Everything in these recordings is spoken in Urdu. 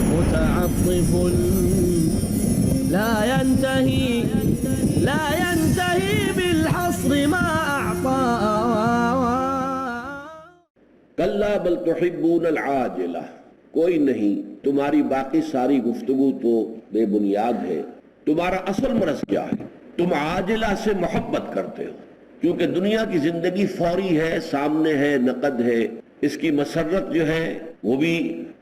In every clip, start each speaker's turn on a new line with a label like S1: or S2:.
S1: متعطف لا ينتهي بالحصر ما أعطى.
S2: کلا بل تحبون العاجلہ، کوئی نہیں، تمہاری باقی ساری گفتگو تو بے بنیاد ہے. تمہارا اصل مرض کیا ہے؟ تم عاجلہ سے محبت کرتے ہو، کیونکہ دنیا کی زندگی فوری ہے، سامنے ہے، نقد ہے، اس کی مسرت جو ہے وہ بھی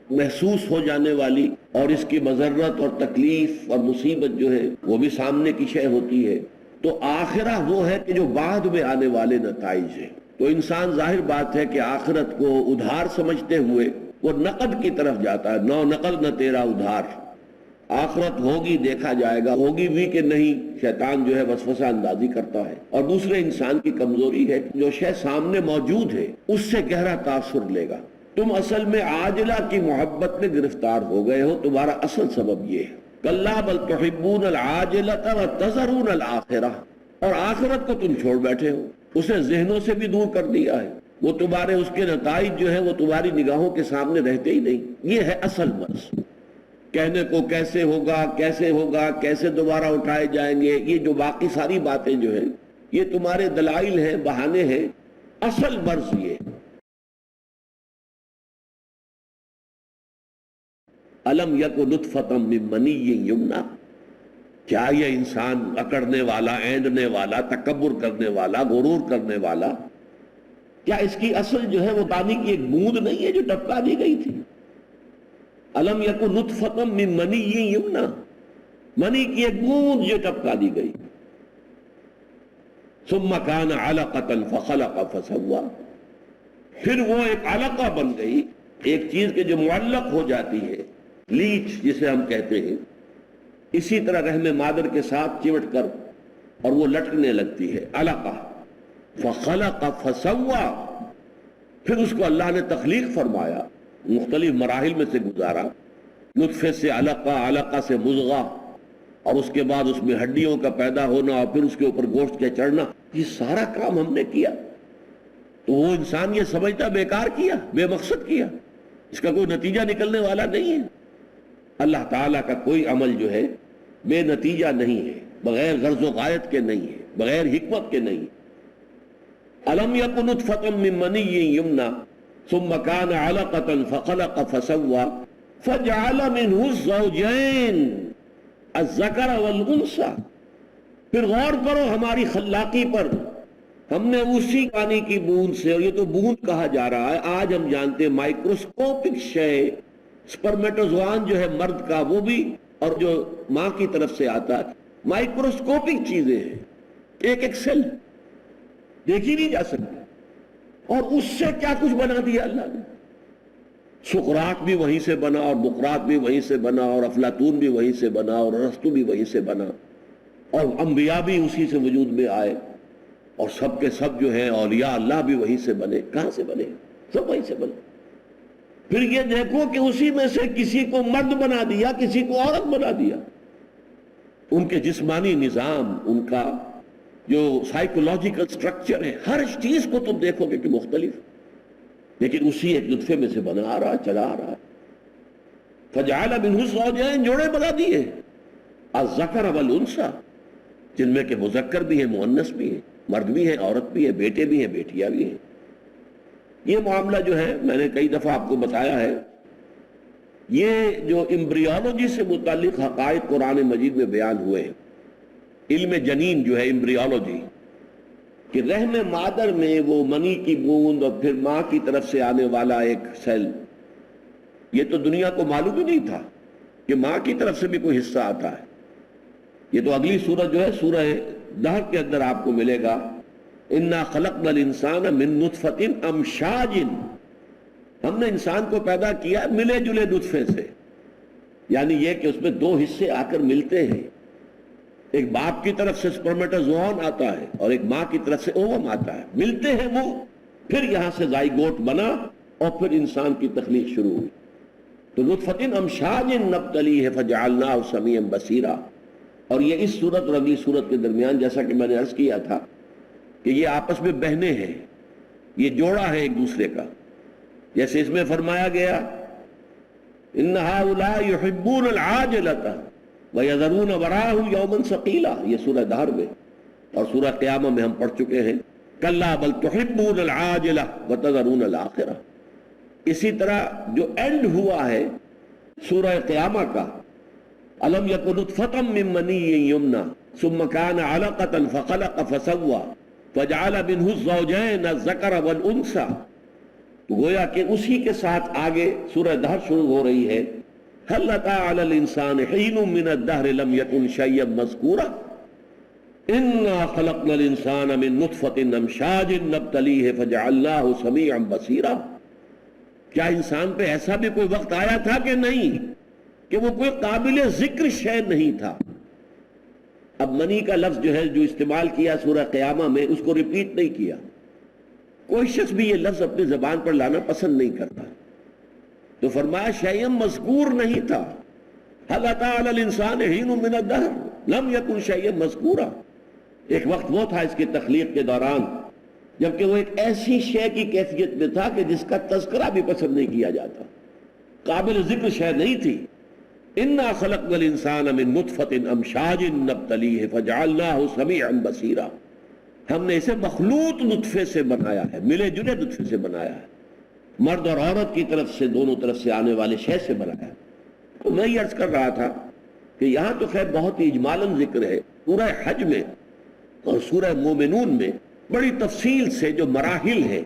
S2: محسوس ہو جانے والی، اور اس کی مضرت اور تکلیف اور مصیبت جو ہے وہ بھی سامنے کی شے ہوتی ہے. تو آخرہ وہ ہے کہ جو بعد میں آنے والے نتائج ہیں. تو انسان ظاہر بات ہے کہ آخرت کو ادھار سمجھتے ہوئے وہ نقد کی طرف جاتا ہے. نو نقد نہ تیرا ادھار، آخرت ہوگی، دیکھا جائے گا، ہوگی بھی کہ نہیں، شیطان جو ہے وسوسہ اندازی کرتا ہے. اور دوسرے انسان کی کمزوری ہے کہ جو شے سامنے موجود ہے اس سے گہرا تاثر لے گا. تم اصل میں عاجلہ کی محبت میں گرفتار ہو گئے ہو. تمہارا اصل سبب یہ ہے. کلا بل تحبون العاجلۃ وتذرون الآخرہ، اور آخرت کو تم چھوڑ بیٹھے ہو، اسے ذہنوں سے بھی دور کر دیا ہے. وہ تمہارے اس کے نتائج جو ہیں وہ تمہاری نگاہوں کے سامنے رہتے ہی نہیں. یہ ہے اصل مرض. کہنے کو کیسے ہوگا، کیسے ہوگا، کیسے دوبارہ اٹھائے جائیں گے، یہ جو باقی ساری باتیں جو ہیں یہ تمہارے دلائل ہیں، بہانے ہیں. اصل مرض یہ الم یک نطفۃ من منی یمنی، کیا یہ انسان اکڑنے والا، اینڈنے والا، تکبر کرنے والا، غرور کرنے والا، کیا اس کی اصل جو ہے وہ پانی کی ایک بوند نہیں ہے جو ٹپکا دی گئی تھی؟ الم یک نطفۃ من منی یمنی، منی کی ایک بوند جو ٹپکا دی گئی. ثم کان علقۃ فخلق فسوی، پھر وہ ایک علقہ بن گئی، ایک چیز کے جو معلق ہو جاتی ہے، لیچ جسے ہم کہتے ہیں، اسی طرح رحم مادر کے ساتھ چمٹ کر اور وہ لٹکنے لگتی ہے. علقہ فخلق فسوی، پھر اس کو اللہ نے تخلیق فرمایا، مختلف مراحل میں سے گزارا، نطفے سے علقہ، علقہ سے مضغہ، اور اس کے بعد اس میں ہڈیوں کا پیدا ہونا، اور پھر اس کے اوپر گوشت کا چڑھنا. یہ سارا کام ہم نے کیا. تو وہ انسان یہ سمجھتا بیکار کیا، بے مقصد کیا، اس کا کوئی نتیجہ نکلنے والا نہیں ہے. اللہ تعالیٰ کا کوئی عمل جو ہے بے نتیجہ نہیں ہے، بغیر غرض و غایت کے نہیں ہے، بغیر حکمت کے نہیں. الم یک نطفۃ من منی یمنی ثم کان علقۃ فخلق فسوی فجعل منہ الزوجین الذکر والانثی. پھر غور کرو ہماری خلاقی پر. ہم نے اسی پانی کی بوند سے، اور یہ تو بوند کہا جا رہا ہے، آج ہم جانتے ہیں مائکروسکوپک شے، سپرمیٹوزوان جو ہے مرد کا وہ بھی، اور جو ماں کی طرف سے آتا ہے، مائکروسکوپک چیزیں ہیں، ایک ایک سیل دیکھی نہیں جا سکتی. اور اس سے کیا کچھ بنا دیا اللہ نے. سقراط بھی وہیں سے بنا، اور بقراط بھی وہیں سے بنا، اور افلاطون بھی وہیں سے بنا، اور ارسطو بھی وہیں سے بنا، اور انبیاء بھی اسی سے وجود میں آئے، اور سب کے سب جو ہیں اولیاء اللہ بھی وہیں سے بنے. کہاں سے بنے؟ سب وہیں سے بنے. پھر یہ دیکھو کہ اسی میں سے کسی کو مرد بنا دیا، کسی کو عورت بنا دیا. ان کے جسمانی نظام، ان کا جو سائیکولوجیکل سٹرکچر ہے، ہر چیز کو تم دیکھو گے کہ مختلف، لیکن اسی ایک نطفے میں سے بنا آ رہا، چلا آ رہا. فجعل منہ الزوجین، جوڑے بنا دیے، الذکر والانثی، جن میں کہ مذکر بھی ہے، مؤنث بھی ہے، مرد بھی ہے، عورت بھی ہے، بیٹے بھی ہیں، بیٹیاں بھی ہیں. یہ معاملہ جو ہے میں نے کئی دفعہ آپ کو بتایا ہے، یہ جو امبریولوجی سے متعلق حقائق قرآن مجید میں بیان ہوئے ہیں، علم جنین جو ہے امبریولوجی، کہ رحم مادر میں وہ منی کی بوند اور پھر ماں کی طرف سے آنے والا ایک سیل، یہ تو دنیا کو معلوم ہی نہیں تھا کہ ماں کی طرف سے بھی کوئی حصہ آتا ہے. یہ تو اگلی سورت جو ہے سورہ دہر کے اندر آپ کو ملے گا، انا خلقنا الانسان من نطفۃ امشاج، ہم نے انسان کو پیدا کیا ملے جلے نطفے سے. یعنی یہ کہ اس میں دو حصے آ کر ملتے ہیں، ایک باپ کی طرف سے سپرمیٹوزوان آتا ہے اور ایک ماں کی طرف سے اووم آتا ہے، ملتے ہیں وہ، پھر یہاں سے زائگوٹ بنا اور پھر انسان کی تخلیق شروع ہوئی. تو نطفۃ امشاج نبتلیہ فجعلناہ سمیعا بصیرا. اور یہ اس صورت اور اگلی صورت کے درمیان، جیسا کہ میں نے عرض کیا تھا کہ یہ آپس میں بہنے ہیں، یہ جوڑا ہے ایک دوسرے کا. جیسے اس میں فرمایا گیا ان ہؤلاء یحبون العاجلۃ ویذرون وراءهم یوما ثقیلا، یہ سورہ دہر میں، اور سورہ قیامہ میں ہم پڑھ چکے ہیں کلا بل تحبون العاجلہ وتذرون الآخرہ۔ اسی طرح جو اینڈ ہوا ہے سورہ قیامہ کا، الم یکن نطفۃ من منی یمنی ثم کان علقۃ فخلق فسوی فجعل منہ الزوجین الذکر والانثی، تو گویا کہ اسی کے ساتھ آگے سورہ دہر شروع ہو رہی ہے، هل اتى على الانسان حين من الدهر لم يكن شيئا مذكورا انا خلقنا الانسان من نطفة امشاج نبتليه فجعلناه سميعا بصيرا۔ کیا انسان پہ ایسا بھی کوئی وقت آیا تھا کہ نہیں کہ وہ کوئی قابل ذکر شے نہیں تھا؟ اب منی کا لفظ جو ہے جو استعمال کیا سورہ قیامہ میں، اس کو ریپیٹ نہیں کیا۔ کوئی شخص بھی یہ لفظ اپنی زبان پر لانا پسند نہیں کرتا، تو فرمایا شیئا مذکور نہیں تھا، هل اتى على الانسان حين من الدهر لم يكن شيئا مذکورا۔ ایک وقت وہ تھا اس کی تخلیق کے دوران جبکہ وہ ایک ایسی شے کی کیفیت میں تھا کہ جس کا تذکرہ بھی پسند نہیں کیا جاتا، قابل ذکر شے نہیں تھی۔ انا خلقنا الانسان من نطفة امشاج نبتليه فجعلناه سميعا بصيرا، ہم نے اسے مخلوط نطفے سے بنایا ہے، ملے جلے نطفے سے بنایا ہے، مرد اور عورت کی طرف سے، دونوں طرف سے آنے والے شے سے بنایا ہے۔ تو میں یہ عرض کر رہا تھا کہ یہاں تو خیر بہت ہی اجمالاً ذکر ہے، سورہ حج میں اور سورہ مومنون میں بڑی تفصیل سے جو مراحل ہیں،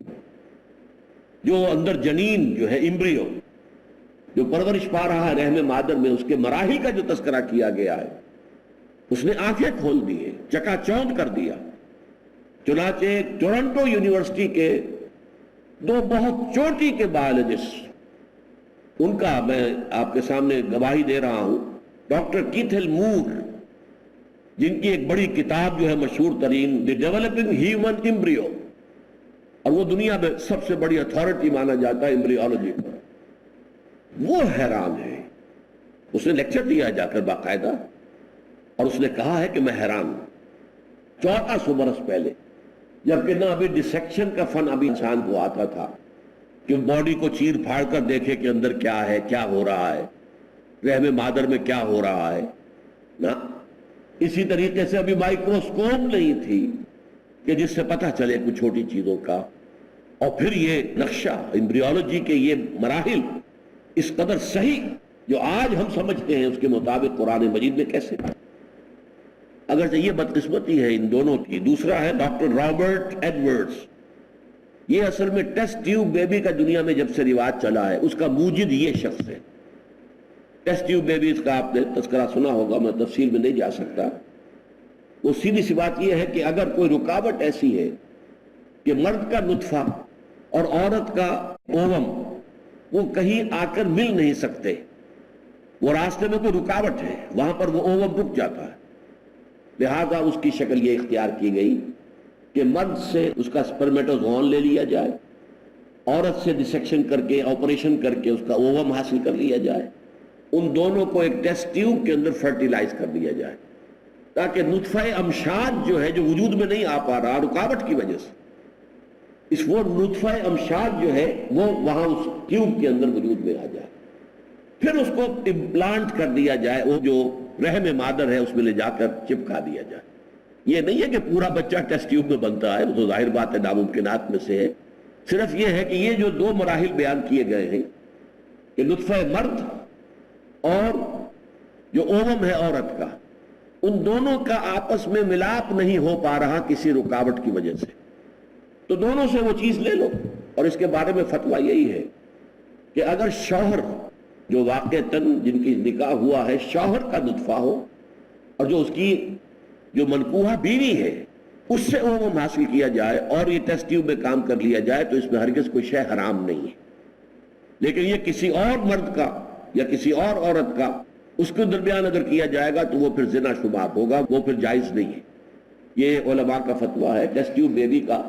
S2: جو اندر جنین جو ہے امبریو جو پرورش پا رہا ہے رحم مادر میں، اس کے مراحل کا جو تذکرہ کیا گیا ہے، اس نے آنکھیں کھول دی ہے، چکا چوندھ کر دیا۔ چنانچہ ٹورنٹو یونیورسٹی کے دو بہت چوٹی کے بایولوجسٹ، ان کا میں آپ کے سامنے گواہی دے رہا ہوں، ڈاکٹر کیتھل مور، جن کی ایک بڑی کتاب جو ہے مشہور ترین دی ڈیولپنگ ہیومن ایمبریو، اور وہ دنیا میں سب سے بڑی اتھارٹی مانا جاتا ہے ایمبریولوجی پر، وہ حیران ہے۔ اس نے لیکچر دیا جا کر باقاعدہ، اور اس نے کہا ہے کہ میں حیران ہوں 1400 برس پہلے، جبکہ نہ ابھی ڈسیکشن کا فن ابھی انسان کو آتا تھا کہ باڈی کو چیر پھاڑ کر دیکھے کہ اندر کیا ہے، کیا ہو رہا ہے، رحم مادر میں کیا ہو رہا ہے، نہ اسی طریقے سے ابھی مائکروسکوپ نہیں تھی کہ جس سے پتہ چلے کچھ چھوٹی چیزوں کا، اور پھر یہ نقشہ ایمبریولوجی کے یہ مراحل اس قدر صحیح جو آج ہم سمجھتے ہیں اس کے مطابق قرآن مجید میں کیسے، اگرچہ یہ بدقسمتی ہے ان دونوں کی۔ دوسرا ہے ڈاکٹر رابرٹ ایڈورڈز، یہ اصل میں ٹیسٹ ٹیوب بیبی کا دنیا میں جب سے رواج چلا ہے، اس کا موجد یہ شخص ہے۔ ٹیسٹ ٹیوب بیبیز کا آپ نے تذکرہ سنا ہوگا، میں تفصیل میں نہیں جا سکتا۔ وہ سیدھی سی بات یہ ہے کہ اگر کوئی رکاوٹ ایسی ہے کہ مرد کا نطفہ اور عورت کا اووم وہ کہیں آ کر مل نہیں سکتے، وہ راستے میں کوئی رکاوٹ ہے، وہاں پر وہ اووم رک جاتا ہے، لہذا اس کی شکل یہ اختیار کی گئی کہ مرد سے اس کا سپرمیٹوزوون لے لیا جائے، عورت سے ڈسیکشن کر کے آپریشن کر کے اس کا اووم حاصل کر لیا جائے، ان دونوں کو ایک ٹیسٹ ٹیوب کے اندر فرٹیلائز کر دیا جائے، تاکہ نطفہ امشاج جو ہے جو وجود میں نہیں آ پا رہا رکاوٹ کی وجہ سے، اس وہ نطفہ امشاج جو ہے وہ وہاں اس ٹیوب کے اندر وجود میں آ جائے، پھر اس کو امپلانٹ کر دیا جائے، وہ جو رحم مادر ہے اس میں لے جا کر چپکا دیا جائے۔ یہ نہیں ہے کہ پورا بچہ ٹیسٹ ٹیوب میں بنتا ہے، وہ تو ظاہر بات ہے ناممکنات میں سے ہے، صرف یہ ہے کہ یہ جو دو مراحل بیان کیے گئے ہیں کہ نطفہ مرد اور جو اووم ہے عورت کا، ان دونوں کا آپس میں ملاپ نہیں ہو پا رہا کسی رکاوٹ کی وجہ سے، تو دونوں سے وہ چیز لے لو۔ اور اس کے بارے میں فتویٰ یہی ہے کہ اگر شوہر جو واقعتاً جن کی نکاح ہوا ہے شوہر کا نطفہ ہو، اور جو اس کی جو منکوحہ بیوی ہے اس سے اووم حاصل کیا جائے اور یہ ٹیسٹ ٹیوب میں کام کر لیا جائے، تو اس میں ہرگز کوئی شے حرام نہیں ہے۔ لیکن یہ کسی اور مرد کا یا کسی اور عورت کا اس کے درمیان اگر کیا جائے گا تو وہ پھر زنا شمار ہوگا، وہ پھر جائز نہیں ہے۔ یہ علماء کا فتویٰ ہے ٹیسٹ ٹیوب بیبی کا،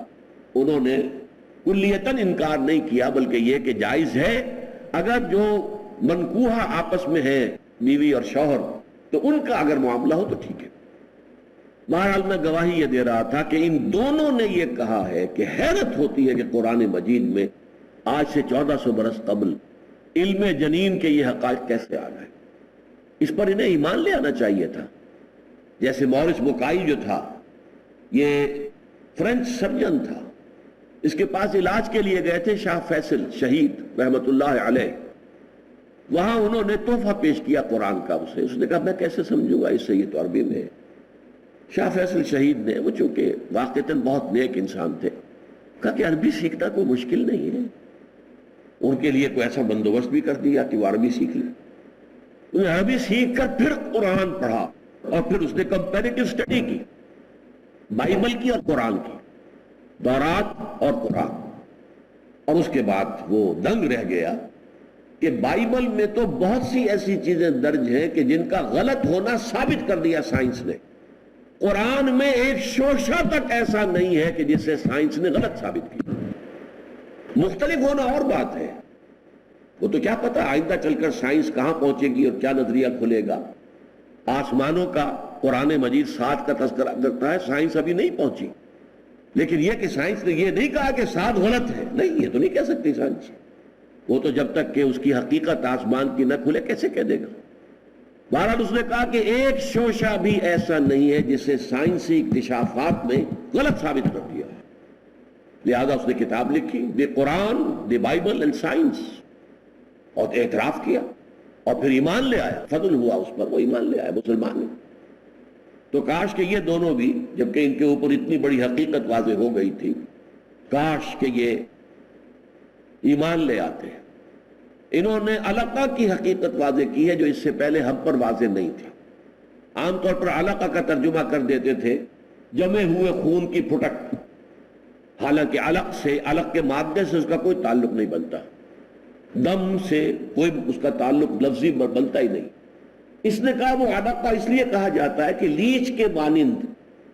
S2: انہوں نے کلیتاً انکار نہیں کیا، بلکہ یہ کہ جائز ہے اگر جو منکوحہ آپس میں ہے بیوی اور شوہر، تو ان کا اگر معاملہ ہو تو ٹھیک ہے۔ بہرحال میں گواہی یہ دے رہا تھا کہ ان دونوں نے یہ کہا ہے کہ حیرت ہوتی ہے کہ قرآن مجید میں آج سے 1400 برس قبل علم جنین کے یہ حقائق کیسے آ گئے؟ اس پر انہیں ایمان لے آنا چاہیے تھا. جیسے مورس بوکائی جو تھا، یہ فرینچ سرجن تھا، اس کے پاس علاج کے لیے گئے تھے شاہ فیصل شہید رحمت اللہ علیہ. وہاں انہوں نے تحفہ پیش کیا قرآن کا اسے. اس نے کہا میں کیسے سمجھوں گا اس سے، یہ تو عربی میں ہے. شاہ فیصل شہید نے، وہ چونکہ واقعتاً بہت نیک انسان تھے، کہا کہ عربی سیکھنا کوئی مشکل نہیں ہے. ان کے لیے کوئی ایسا بندوبست بھی کر دیا کہ وہ عربی سیکھ لیں. انہیں عربی سیکھ کر پھر قرآن پڑھا، اور پھر اس نے کمپیریٹو اسٹڈی کی، بائبل کی اور قرآن کی، تورات اور قرآن. اور اس کے بعد وہ دنگ رہ گیا کہ بائبل میں تو بہت سی ایسی چیزیں درج ہیں کہ جن کا غلط ہونا ثابت کر دیا سائنس نے. قرآن میں ایک شوشہ تک ایسا نہیں ہے کہ جسے سائنس نے غلط ثابت کیا. مختلف ہونا اور بات ہے، وہ تو کیا پتا آئندہ چل کر سائنس کہاں پہنچے گی اور کیا نظریہ کھلے گا. آسمانوں کا قرآن مجید 7 کا تذکرہ کرتا ہے، سائنس ابھی نہیں پہنچی. لیکن یہ کہ سائنس نے یہ نہیں کہا کہ 7 غلط ہے، نہیں، یہ تو نہیں کہہ سکتی سائنس. وہ تو جب تک کہ اس کی حقیقت آسمان کی نہ کھلے کیسے کہہ دے گا. بہرحال اس نے کہا کہ ایک شوشہ بھی ایسا نہیں ہے جسے سائنسی اکتشافات میں غلط ثابت کر دیا. لہذا اس نے کتاب لکھی، دی قرآن، دی بائبل اینڈ سائنس، اور اعتراف کیا اور پھر ایمان لے آیا. فضل ہوا اس پر، وہ ایمان لے آیا، مسلمان ہے. تو کاش کہ یہ دونوں بھی، جبکہ ان کے اوپر اتنی بڑی حقیقت واضح ہو گئی تھی، کاش کہ یہ ایمان لے آتے. انہوں نے علقہ کی حقیقت واضح کی ہے جو اس سے پہلے ہم پر واضح نہیں تھی. عام طور پر علقہ کا ترجمہ کر دیتے تھے جمے ہوئے خون کی پھٹک، حالانکہ علق کے مادے سے اس کا کوئی تعلق نہیں بنتا، دم سے کوئی اس کا تعلق لفظی بنتا ہی نہیں. اس نے کہا وہ علقہ اس لیے کہا جاتا ہے کہ لیچ کے مانند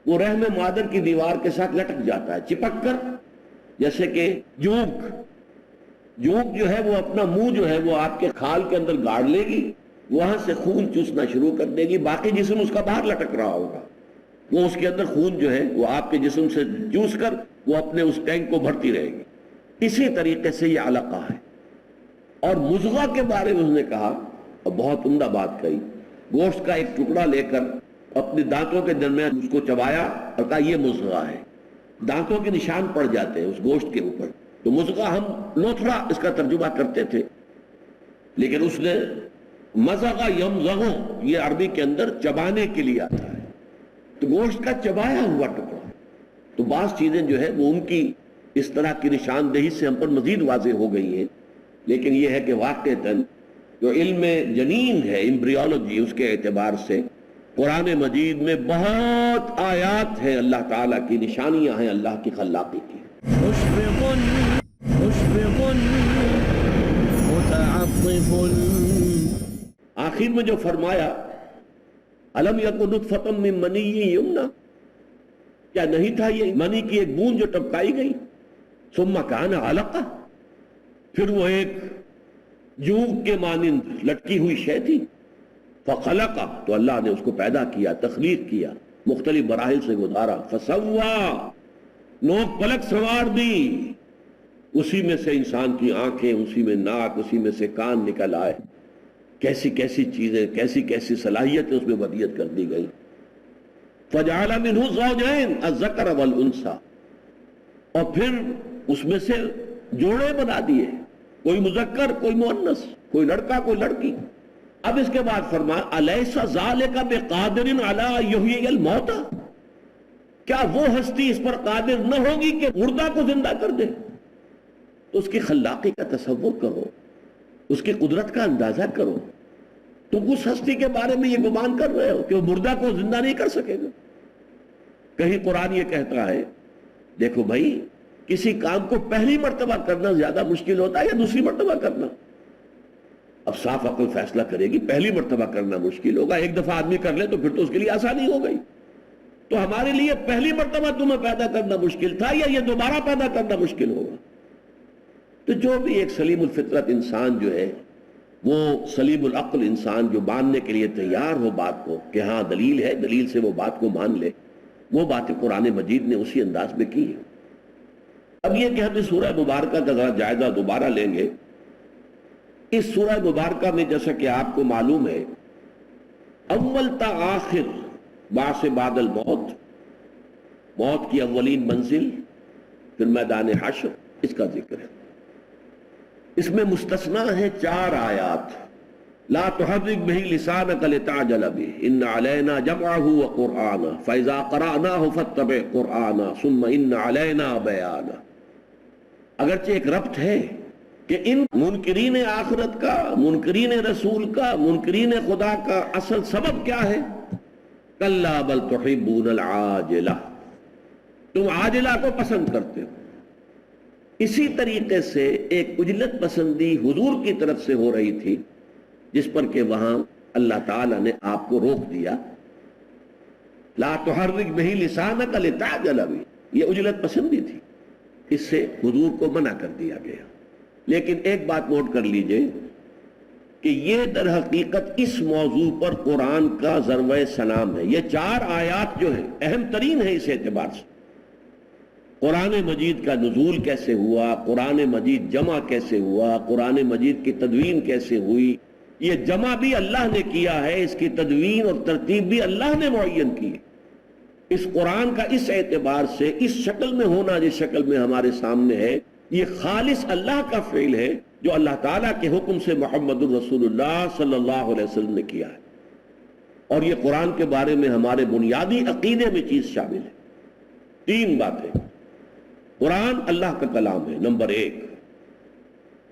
S2: وہ رحم مادر کی دیوار کے ساتھ لٹک جاتا ہے چپک کر، جیسے کہ جونک جو ہے وہ اپنا منہ جو ہے وہ آپ کے کھال کے اندر گاڑ لے گی، وہاں سے خون چوسنا شروع کر دے گی، باقی جسم اس کا باہر لٹک رہا ہوگا. وہ اس کے اندر خون جو ہے وہ آپ کے جسم سے چوس کر وہ اپنے اس ٹینک کو بھرتی رہے گی. اسی طریقے سے یہ علقہ ہے. اور مضغہ کے بارے میں اس نے کہا، اور بہت عمدہ بات کہی، گوشت کا ایک ٹکڑا لے کر اپنے دانتوں کے درمیان اس کو چبایا اور کہا یہ مضغہ ہے. دانتوں کے نشان پڑ جاتے ہیں اس گوشت کے اوپر. تو مضغہ ہم لوتھڑا اس کا ترجمہ کرتے تھے، لیکن اس نے مضغ یمضغ، یہ عربی کے اندر چبانے کے لیے آتا ہے، تو گوشت کا چبایا ہوا ٹکڑا. تو بعض چیزیں جو ہے وہ ان کی اس طرح کی نشاندہی سے ہم پر مزید واضح ہو گئی ہیں. لیکن یہ ہے کہ واقعتاً جو علم جنین ہے، ایمبریولوجی، اس کے اعتبار سے قرآن مجید میں بہت آیات ہیں اللہ تعالیٰ کی، نشانیاں ہیں اللہ کی خلاقی کی.
S1: مشفق متعطف.
S2: آخر میں جو فرمایا الم یکن نطفۃ من منی یمنی، کیا نہیں تھا یہ منی کی ایک بوند جو ٹپکائی گئی، ثم کان علقہ، پھر وہ ایک جونک کے مانند لٹکی ہوئی شے تھی. فخلق، تو اللہ نے اس کو پیدا کیا، تخلیق کیا، مختلف مراحل سے گزارا. فسوا، نوک پلک سنوار دی، اسی میں سے انسان کی آنکھیں، اسی میں ناک، اسی میں سے کان نکل آئے. کیسی کیسی چیزیں، کیسی کیسی صلاحیتیں اس میں ودیت کر دی گئی. فجعل منہ زوجین الذکر والانثی، اور پھر اس میں سے جوڑے بنا دیے، کوئی مذکر کوئی مؤنث، کوئی لڑکا کوئی لڑکی. اب اس کے بعد فرمایا الیس ذالک بقادر علی ان یحیی الموتى، کیا وہ ہستی اس پر قادر نہ ہوگی کہ مردہ کو زندہ کر دے. تو اس کی خلاقی کا تصور کرو، اس کی قدرت کا اندازہ کرو. تم اس ہستی کے بارے میں یہ گمان کر رہے ہو کہ وہ مردہ کو زندہ نہیں کر سکے گا. کہیں قرآن یہ کہتا ہے دیکھو بھائی، کسی کام کو پہلی مرتبہ کرنا زیادہ مشکل ہوتا ہے یا دوسری مرتبہ کرنا؟ اب صاف عقل فیصلہ کرے گی پہلی مرتبہ کرنا مشکل ہوگا. ایک دفعہ آدمی کر لے تو پھر تو اس کے لیے آسانی ہو گئی. تو ہمارے لیے پہلی مرتبہ تمہیں پیدا کرنا مشکل تھا یا یہ دوبارہ پیدا کرنا مشکل ہوگا؟ تو جو بھی ایک سلیم الفطرت انسان جو ہے، وہ سلیم العقل انسان جو ماننے کے لیے تیار ہو بات کو کہ ہاں دلیل ہے، دلیل سے وہ بات کو مان لے، وہ باتیں قرآن مجید نے اسی انداز میں کی ہے. اب یہ کہ ہم اس سورہ مبارکہ کا ذرا جائزہ دوبارہ لیں گے اس سورہ مبارکہ میں جیسا کہ آپ کو معلوم ہے اول تا آخر بعث بعد الموت، موت کی اولین منزل، پھر میدان حشر، اس کا ذکر ہے۔ اس میں مستثنا ہے 4 آیات، لا تحرک بہ لسانک لتعجل بہ ان علینا جمعہ وقرآنہ فاذا قرأناہ فاتبع قرآنہ ثم ان علینا بیانہ۔ اگرچہ ایک ربط ہے کہ ان منکرین آخرت کا، منکرین رسول کا، منکرین خدا کا اصل سبب کیا ہے؟ کلا بل تحبون العاجلہ، تم عاجلہ کو پسند کرتے ہو۔ اسی طریقے سے ایک عجلت پسندی حضور کی طرف سے ہو رہی تھی، جس پر کہ وہاں اللہ تعالیٰ نے آپ کو روک دیا، لا تحرک بہ لسانک لتعجل بہ، یہ عجلت پسندی تھی، اس سے حضور کو منع کر دیا گیا۔ لیکن ایک بات نوٹ کر لیجئے کہ یہ در حقیقت اس موضوع پر قرآن کا ضرب سلام ہے۔ یہ 4 آیات جو ہیں اہم ترین ہے اس اعتبار سے۔ قرآن مجید کا نزول کیسے ہوا، قرآن مجید جمع کیسے ہوا، قرآن مجید کی تدوین کیسے ہوئی، یہ جمع بھی اللہ نے کیا ہے، اس کی تدوین اور ترتیب بھی اللہ نے معین کی ہے۔ اس قرآن کا اس اعتبار سے اس شکل میں ہونا جس شکل میں ہمارے سامنے ہے، یہ خالص اللہ کا فعل ہے جو اللہ تعالیٰ کے حکم سے محمد الرسول اللہ صلی اللہ علیہ وسلم نے کیا ہے۔ اور یہ قرآن کے بارے میں ہمارے بنیادی عقیدے میں چیز شامل ہے۔ 3 باتیں۔ قرآن اللہ کا کلام ہے، نمبر 1،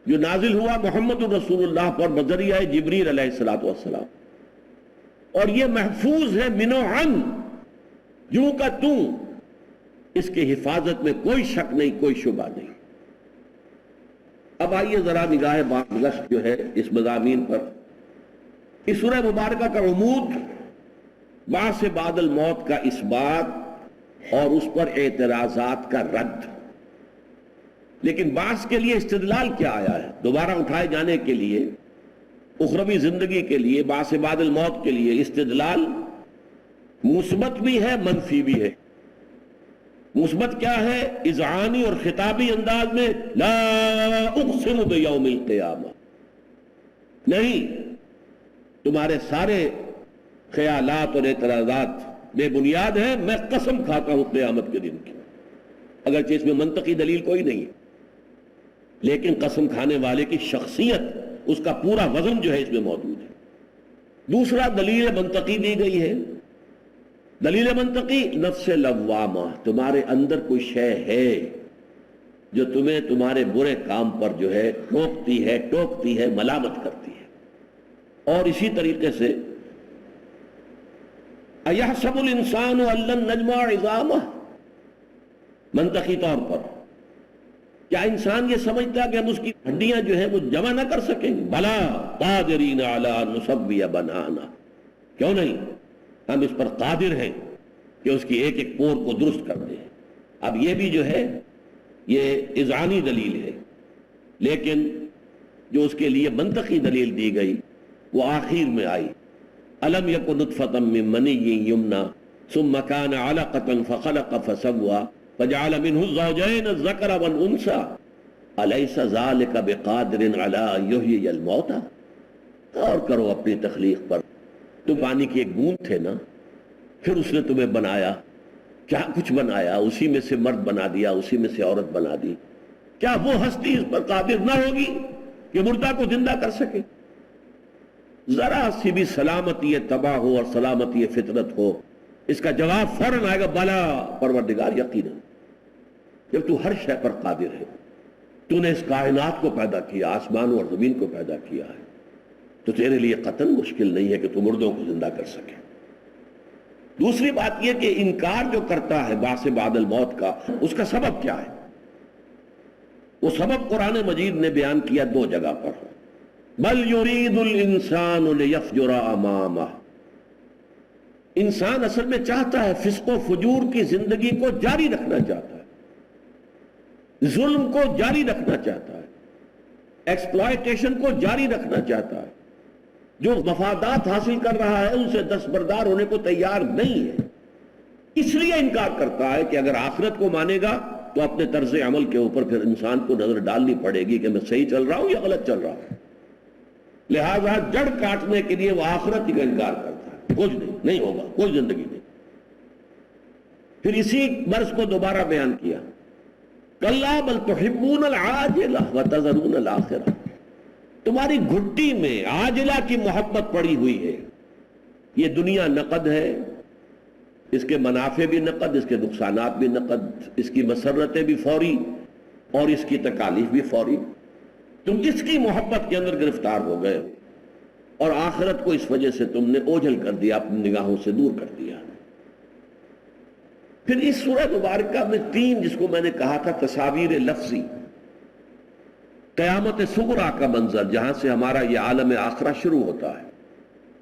S2: جو نازل ہوا محمد الرسول اللہ پر بذریعہ جبریل علیہ السلام، اور یہ محفوظ ہے من و عن، یوں کا توں، اس کی حفاظت میں کوئی شک نہیں، کوئی شبہ نہیں۔ اب آئیے ذرا نگاہ بازگشت جو ہے اس مضامین پر۔ اس سورہ مبارکہ کا عمود بعث بعد الموت کا اثبات اور اس پر اعتراضات کا رد۔ لیکن بعث کے لیے استدلال کیا آیا ہے؟ دوبارہ اٹھائے جانے کے لیے، اخروی زندگی کے لیے، بعث بعد الموت کے لیے استدلال مثبت بھی ہے، منفی بھی ہے۔ مثبت کیا ہے؟ اذعانی اور خطابی انداز میں لا اقسم بیوم القیامہ، نہیں، تمہارے سارے خیالات اور اعتراضات بے بنیاد ہیں، میں قسم کھاتا ہوں قیامت کے دن کی۔ اگرچہ اس میں منطقی دلیل کوئی نہیں ہے، لیکن قسم کھانے والے کی شخصیت، اس کا پورا وزن جو ہے اس میں موجود ہے۔ دوسرا دلیل منطقی دی گئی ہے، دلیل منطقی نفس لوامہ، تمہارے اندر کوئی شے ہے جو تمہیں تمہارے برے کام پر جو ہے ٹوکتی ہے، ملامت کرتی ہے۔ اور اسی طریقے سے اَيَحْسَبُ الْإِنسَانُ أَن لَّن نَّجْمَعَ عِظَامَهُ، منطقی طور پر کیا انسان یہ سمجھتا کہ ہم اس کی ہڈیاں جو ہیں وہ جمع نہ کر سکیں گے؟ بلا قادرین علی ان نسوی بنانا، کیوں نہیں، ہم اس پر قادر ہیں کہ اس کی ایک ایک پور کو درست کر دیں۔ اب یہ بھی جو ہے یہ اذعانی دلیل ہے، لیکن جو اس کے لیے منطقی دلیل دی گئی وہ آخر میں آئی، الم یکن نطفۃ من منی یمنی ثم کان علقۃ فخلق فسوى فجعل منه الزوجین الذکر والانثى الیس ذلک بقادر علی ان یحیی الموتى۔ غور کرو اپنی تخلیق پر، تم پانی کی ایک بوند تھے نا، پھر اس نے تمہیں بنایا، کیا کچھ بنایا، اسی میں سے مرد بنا دیا، اسی میں سے عورت بنا دی، کیا وہ ہستی اس پر قادر نہ ہوگی کہ مردہ کو زندہ کر سکے؟ ذرا سی بھی سلامتی تباہ ہو اور سلامتی فطرت ہو، اس کا جواب فوراً آئے گا، بلا پروردگار یقیناً، جب تو ہر شے پر قادر ہے، تو نے اس کائنات کو پیدا کیا، آسمان اور زمین کو پیدا کیا ہے، تو تیرے لیے قطعاً مشکل نہیں ہے کہ تو مردوں کو زندہ کر سکے۔ دوسری بات یہ کہ انکار جو کرتا ہے بعث بعد الموت کا، اس کا سبب کیا ہے؟ وہ سبب قرآن مجید نے بیان کیا 2 جگہ پر، بل یرید الانسان لیفجر امامہ، انسان اصل میں چاہتا ہے، فسق و فجور کی زندگی کو جاری رکھنا چاہتا ہے، ظلم کو جاری رکھنا چاہتا ہے، ایکسپلائٹیشن کو جاری رکھنا چاہتا ہے، جو مفادات حاصل کر رہا ہے ان سے دستبردار ہونے کو تیار نہیں ہے، اس لیے انکار کرتا ہے کہ اگر آخرت کو مانے گا تو اپنے طرز عمل کے اوپر پھر انسان کو نظر ڈالنی پڑے گی کہ میں صحیح چل رہا ہوں یا غلط چل رہا ہوں۔ لہذا جڑ کاٹنے کے لیے وہ آخرت ہی کا انکار کرتا ہے، کچھ نہیں ہوگا، کوئی زندگی نہیں۔ پھر اسی مرض کو دوبارہ بیان کیا، کلا بل تحبون العاجلہ وتذرون الآخرہ، تمہاری گھٹی میں عاجلہ کی محبت پڑی ہوئی ہے۔ یہ دنیا نقد ہے، اس کے منافع بھی نقد، اس کے نقصانات بھی نقد، اس کی مسرتیں بھی فوری اور اس کی تکالیف بھی فوری۔ تم اس کی محبت کے اندر گرفتار ہو گئے ہو اور آخرت کو اس وجہ سے تم نے اوجھل کر دیا، اپنی نگاہوں سے دور کر دیا۔ پھر اس سورہ مبارکہ میں تین، جس کو میں نے کہا تھا تصاویر لفظی، قیامت صغریٰ کا منظر جہاں سے ہمارا یہ عالم آخرہ شروع ہوتا ہے،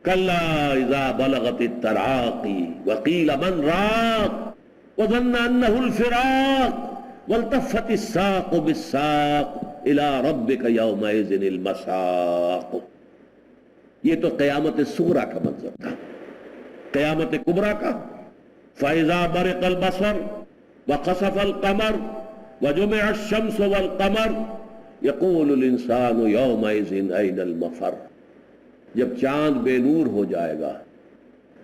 S2: کلا اذا بلغت التراقی وقیل من راق وظن انہ الفراق والتفت الساق بالساق الى ربک یومئذ المساق۔ یہ تو قیامت صغریٰ کا منظر تھا۔ قیامت کبریٰ کا فَإِذَا بَرِقَ الْبَصَرُ وَخَسَفَ الْقَمَرُ وَجُمِعَ الشَّمْسُ وَالْقَمَرُ يَقُولُ الْإِنسَانُ يَوْمَئِذٍ أَيْنَ الْمَفَرُّ۔ جب چاند بے نور ہو جائے گا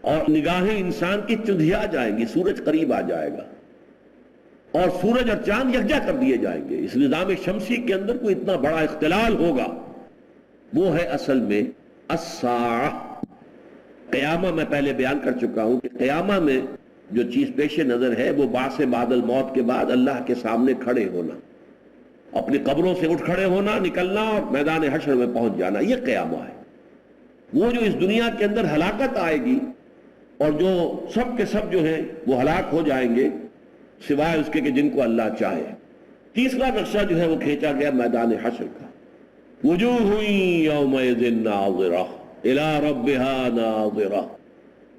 S2: اور نگاہیں انسان کی چندھیا جائیں گی، سورج قریب آ جائے گا اور سورج اور چاند یکجا کر دیے جائیں گے، اس نظام شمسی کے اندر کوئی اتنا بڑا اختلال ہوگا، وہ ہے اصل میں الساعہ۔ قیامہ میں پہلے بیان کر چکا ہوں کہ قیامہ میں جو چیز پیش نظر ہے وہ بعث بعد الموت کے بعد اللہ کے سامنے کھڑے ہونا، اپنی قبروں سے اٹھ کھڑے ہونا، نکلنا اور میدان حشر میں پہنچ جانا، یہ قیامہ ہے۔ وہ جو اس دنیا کے اندر ہلاکت آئے گی اور جو سب کے سب جو ہیں وہ ہلاک ہو جائیں گے سوائے اس کے کہ جن کو اللہ چاہے۔ تیسرا نقشہ جو ہے وہ کھینچا گیا میدان حشر کا، وجوہ یومئذ ناظرہ الی ربہا ناظرہ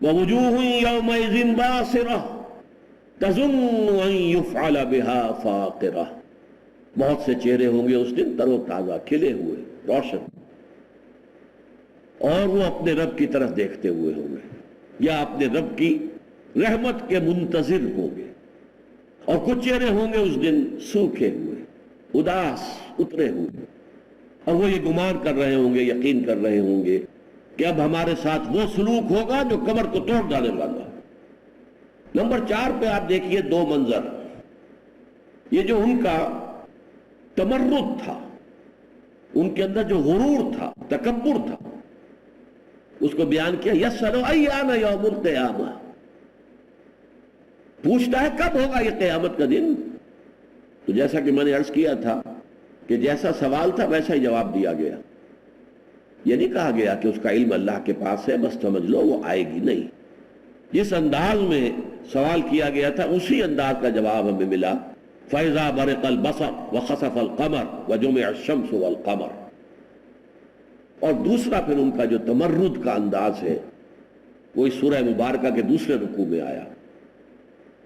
S2: ووجوہ یومئذ باسرہ تظن ان یفعل بہا فاقرہ۔ بہت سے چہرے ہوں گے اس دن تر و تازہ، کھلے ہوئے، روشن، اور وہ اپنے رب کی طرف دیکھتے ہوئے ہوں گے یا اپنے رب کی رحمت کے منتظر ہوں گے۔ اور کچھ چہرے ہوں گے اس دن سوکھے ہوئے، اداس، اترے ہوئے، اور وہ یہ گمان کر رہے ہوں گے، یقین کر رہے ہوں گے کہ اب ہمارے ساتھ وہ سلوک ہوگا جو کمر کو توڑ ڈالے والا۔ نمبر 4 پہ آپ دیکھیے دو منظر، یہ جو ان کا تمرد تھا، ان کے اندر جو غرور تھا، تکبر تھا، اس کو بیان کیا، یسأل ایان یوم القیامہ، پوچھتا ہے کب ہوگا یہ قیامت کا دن۔ تو جیسا کہ میں نے عرض کیا تھا کہ جیسا سوال تھا ویسا ہی جواب دیا گیا، یہ نہیں کہا گیا کہ اس کا علم اللہ کے پاس ہے بس سمجھ لو وہ آئے گی، نہیں، جس انداز میں سوال کیا گیا تھا اسی انداز کا جواب ہمیں ملا، فَإِذَا بَرِقَ الْبَصَرُ وَخَسَفَ الْقَمَرُ وَجُمِعَ الشَّمْسُ وَالْقَمَرُ۔ اور دوسرا پھر ان کا جو تمرد کا انداز ہے وہ اس سورہ مبارکہ کے دوسرے رکوع میں آیا،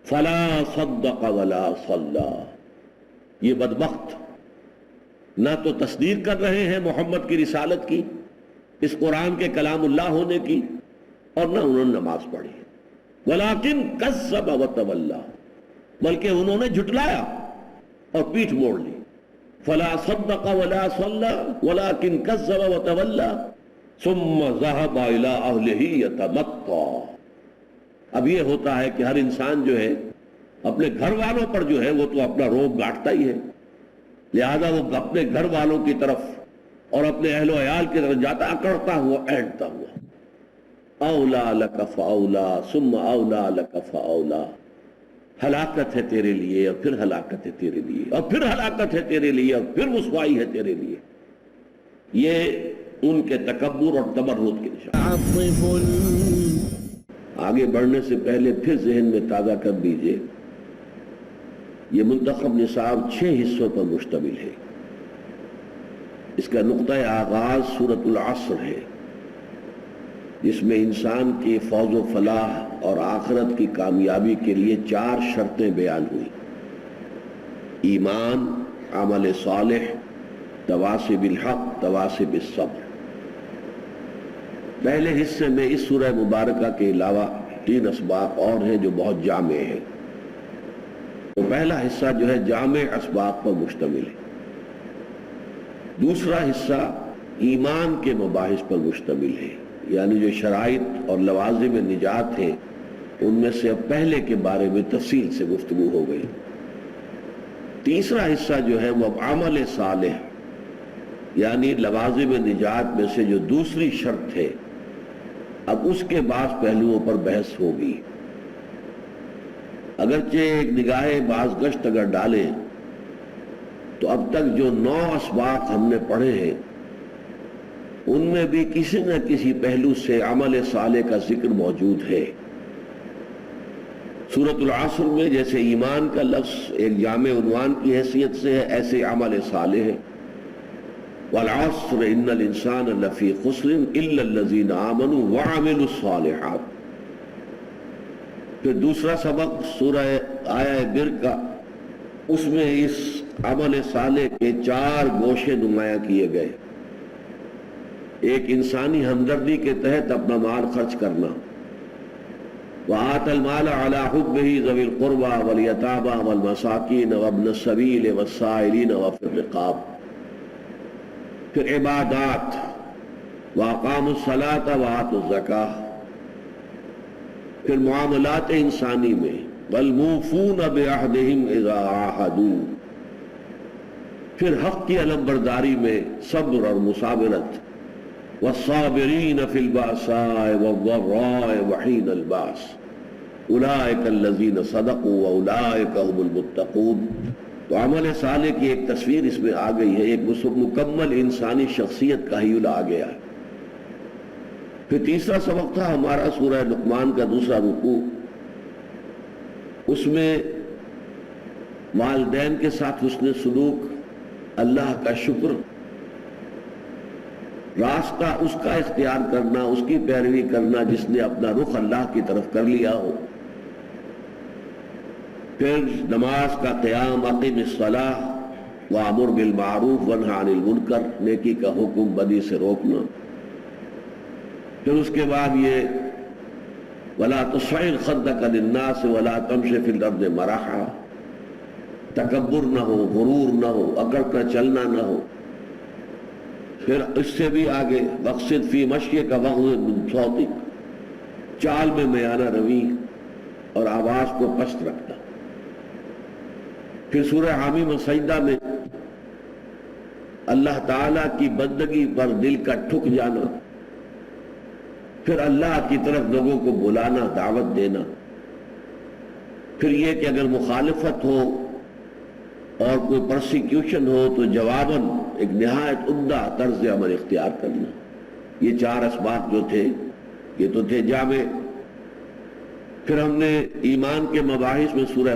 S2: فَلَا صَدَّقَ وَلَا صَلَّى۔ یہ بدبخت نہ تو تصدیق کر رہے ہیں محمد کی رسالت کی، اس قرآن کے کلام اللہ ہونے کی، اور نہ انہوں نے نماز پڑھی، وَلَكِنْ كَذَّبَ وَتَوَلَّى، بلکہ انہوں نے جھٹلایا اور پیٹھ موڑ لی۔ فَلَا صَدَّقَ وَلَا صَلَّى وَلَكِنْ كَذَّبَ وَتَوَلَّى ثُمَّ ذَهَبَ إِلَىٰ أَهْلِهِ يَتَمَطَّىٰ۔ اب یہ ہوتا ہے کہ ہر انسان جو ہے اپنے گھر والوں پر جو ہے وہ تو اپنا روب گاٹتا ہی ہے، لہذا وہ اپنے گھر والوں کی طرف اور اپنے اہل و عیال کی طرف جاتا، اکڑتا ہوا، اینٹتا ہوا، اولا لک فاولا ثم اولا لک فاولا۔ ہلاکت ہے تیرے لیے اور پھر ہلاکت ہے تیرے لیے اور پھر ہلاکت ہے تیرے لیے اور پھر رسوائی ہے تیرے لیے۔ یہ ان کے تکبر اور تمرد کے نشان۔ آگے بڑھنے سے پہلے پھر ذہن میں تازہ کر دیجئے، یہ منتخب نصاب 6 حصوں پر مشتمل ہے۔ اس کا نقطہ آغاز سورۃ العصر ہے، جس میں انسان کی فوز و فلاح اور آخرت کی کامیابی کے لیے 4 شرطیں بیان ہوئی: ایمان، عمل صالح، تواصی بالحق، تواصی بالصبر۔ پہلے حصے میں اس سورہ مبارکہ کے علاوہ 3 اسباق اور ہیں جو بہت جامع ہیں۔ تو پہلا حصہ جو ہے جامع اسباق پر مشتمل ہے، دوسرا حصہ ایمان کے مباحث پر مشتمل ہے، یعنی جو شرائط اور لوازم نجات ہیں ان میں سے اب پہلے کے بارے میں تفصیل سے گفتگو ہو گئی۔ تیسرا حصہ جو ہے وہ اب عمل صالح، یعنی لوازم نجات میں سے جو دوسری شرط ہے، اب اس کے بعض پہلوؤں پر بحث ہوگی۔ اگرچہ ایک نگاہ باز گشت اگر ڈالیں تو اب تک جو 9 اسباق ہم نے پڑھے ہیں ان میں بھی کسی نہ کسی پہلو سے عمل صالح کا ذکر موجود ہے۔ سورۃ العصر میں جیسے ایمان کا لفظ ایک جامع عنوان کی حیثیت سے ہے، ایسے عمل صالح ہے۔ والعصر ان الانسان لفی خسر الا الذین آمنوا وعملوا الصالحات۔ پھر دوسرا سبق سورہ آیہ بر کا، اس میں اس عمل صالح کے 4 گوشے نمایاں کیے گئے۔ ایک انسانی ہمدردی کے تحت اپنا مال خرچ کرنا، وآت المال علی حبہ ذوی القربى والیتامى والمساکین وابن السبیل والسائلین وفی الرقاب۔ پھر عبادات، واقاموا الصلاة وآتوا الزکاة۔ پھر معاملات انسانی میں، والموفون بعہدہم اذا عاہدوا۔ پھر حق کی علمبرداری میں صبر اور مصابرت، والصابرین فی البأساء والضراء وحین الباس اولئک الذین صدقوا واولئک هم المتقون۔ تو عمل صالح کی ایک تصویر اس میں آ گئی ہے، ایک مکمل انسانی شخصیت کا ہیول آ گیا ہے۔ پھر تیسرا سبق تھا ہمارا سورہ لقمان کا دوسرا رکوع، اس میں والدین کے ساتھ حسن سلوک، اللہ کا شکر، راستہ اس کا اختیار کرنا، اس کی پیروی کرنا جس نے اپنا رخ اللہ کی طرف کر لیا ہو۔ پھر نماز کا قیام، اقیم الصلاۃ وامر بالمعروف وانہی عن المنکر، نیکی کا حکم، بدی سے روکنا۔ پھر اس کے بعد یہ ولا تصعر خدک للناس ولا تمش فی الارض مرحا، تکبر نہ ہو، غرور نہ ہو، اکڑ کر چلنا نہ ہو۔ پھر اس سے بھی آگے وقصد فی مشیک واغضض من صوتک، چال میں میانہ روی اور آواز کو پست رکھنا۔ پھر سورہ حامیم سجدہ میں اللہ تعالیٰ کی بندگی پر دل کا ٹھک جانا، پھر اللہ کی طرف لوگوں کو بلانا، دعوت دینا۔ پھر یہ کہ اگر مخالفت ہو اور کوئی پرسیکیوشن ہو تو جواباً ایک نہایت عمدہ طرز عمل اختیار کرنا۔ یہ 4 اسباق جو تھے یہ تو تھے جامع۔ پھر ہم نے ایمان کے مباحث میں سورہ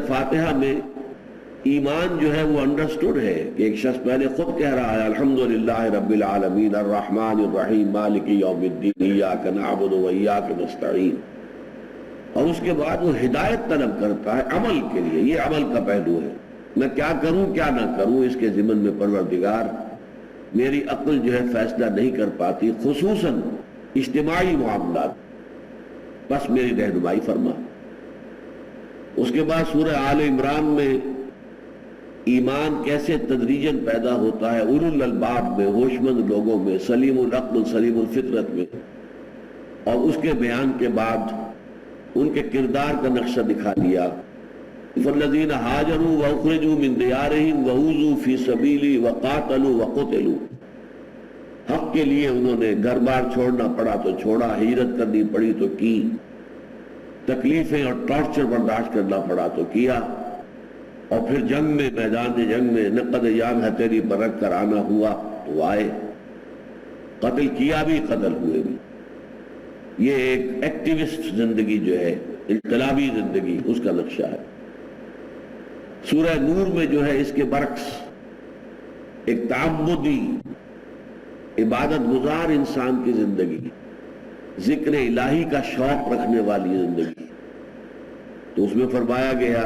S2: فاتحہ میں ایمان جو ہے وہ انڈرسٹوڈ ہے کہ ایک شخص پہلے خود کہہ رہا ہے الحمدللہ رب العالمین الرحمن الرحیم مالک یوم الدین ایاک نعبد و ایاک نستعین، اور اس کے بعد وہ ہدایت طلب کرتا ہے عمل کے لیے۔ یہ عمل کا پہلو ہے، میں کیا کروں کیا نہ کروں اس کے ضمن میں پروردگار میری عقل جو ہے فیصلہ نہیں کر پاتی، خصوصاً اجتماعی معاملات، بس میری رہنمائی فرما۔ اس کے بعد سورہ آل عمران میں ایمان کیسے تدریجاً پیدا ہوتا ہے اولو الالباب میں، ہوش مند لوگوں میں، سلیم العقل سلیم الفطرت میں، اور اس کے بیان کے بعد ان کے کردار کا نقشہ دکھا دیا۔ فالذین ہاجروا واخرجوا من دیارہم وأوذوا فی سبیلی وقاتلوا وقتلوا، حق کے لیے انہوں نے گھر بار چھوڑنا پڑا تو چھوڑا، ہجرت کرنی پڑی تو کی، تکلیفیں اور ٹارچر برداشت کرنا پڑا تو کیا، اور پھر جنگ میں، میدان جنگ میں نقد یام ہتھیلی پر رکھ کر آنا ہوا تو آئے، قتل کیا بھی، قتل ہوئے بھی۔ یہ ایک ایکٹیوسٹ زندگی جو ہے، انقلابی زندگی، اس کا نقشہ ہے۔ سورہ نور میں جو ہے اس کے برعکس ایک تعبدی عبادت گزار انسان کی زندگی، ذکر الہی کا شوق رکھنے والی زندگی، تو اس میں فرمایا گیا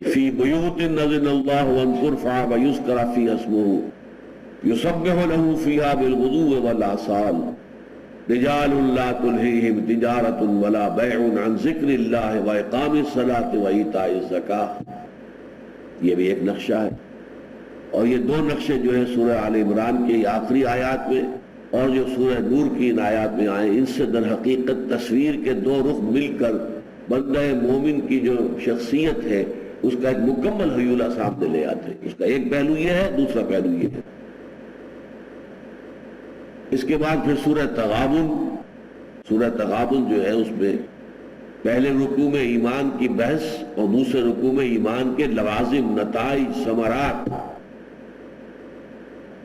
S2: فی بیوت اذن اللہ ان ترفع ویذکر فیہا اسمہ یسبح لہ فیہا بالغدو والآصال رجال لا تلہیہم تجارۃ ولا بیع عن ذکر اللہ واقام الصلاۃ وایتاء الزکاۃ۔ یہ بھی ایک نقشہ ہے۔ اور یہ دو نقشے جو ہیں سورہ آل عمران کے آخری آیات میں اور جو سورہ نور کی ان آیات میں آئے، ان سے در حقیقت تصویر کے دو رخ مل کر بندہ مومن کی جو شخصیت ہے اس کا ایک مکمل حیولہ سامنے لے آتے ہیں۔ اس کا ایک پہلو یہ ہے، دوسرا پہلو یہ ہے۔ اس کے بعد پھر سورہ تغابن جو ہے اس میں پہلے رکوع میں ایمان کی بحث اور دوسرے رکوع میں ایمان کے لوازم، نتائج، ثمرات،